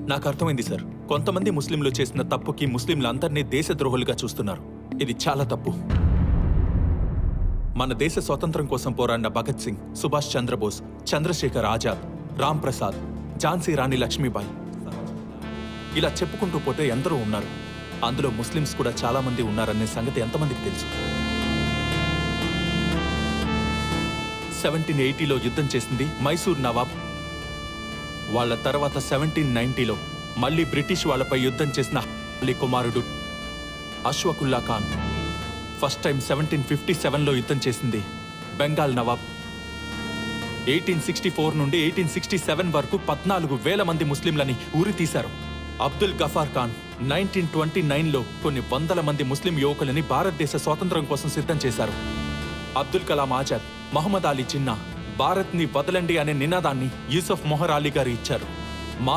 నాకు అర్థమైంది సార్. కొంతమంది ముస్లింలు చేసిన తప్పుకి ముస్లింలందరినీ దేశద్రోహులుగా చూస్తున్నారు. ఇది చాలా తప్పు. మన దేశ స్వాతంత్రం కోసం పోరాడిన భగత్ సింగ్, సుభాష్ చంద్రబోస్, చంద్రశేఖర్ ఆజాద్, రామ్ ప్రసాద్, ఝాన్సీ రాణి లక్ష్మీబాయి, ఇలా చెప్పుకుంటూ పోతే ఎందరో ఉన్నారు. అందులో ముస్లిమ్స్ కూడా చాలా మంది ఉన్నారనే సంగతి ఎంతమందికి తెలుసు? 1780లో యుద్ధం చేసింది మైసూర్ నవాబ్. వాళ్ళ తర్వాత 1790లో మళ్లీ బ్రిటిష్ వాళ్ళపై యుద్ధం చేసిన అలీ కుమారుడు అష్వకుల్లా ఖాన్. ఫస్ట్ టైం 1757లో యుద్ధం చేసింది బెంగాల్ నవాబ్. 1864 నుండి 1867 వరకు 14,000 మంది ముస్లింలని ఊరి తీశారు. అబ్దుల్ గఫార్ ఖాన్ 1929లో కొన్ని వందల మంది ముస్లిం యువకులని భారతదేశ స్వాతంత్రం కోసం సిద్ధం చేశారు. అబ్దుల్ కలాం ఆజాద్, మహమ్మద్ అలీ జిన్నా భారత్ని వదలండి అనే నినాదాన్ని యూసఫ్ మొహర్ అలీ గారు ఇచ్చారు. మా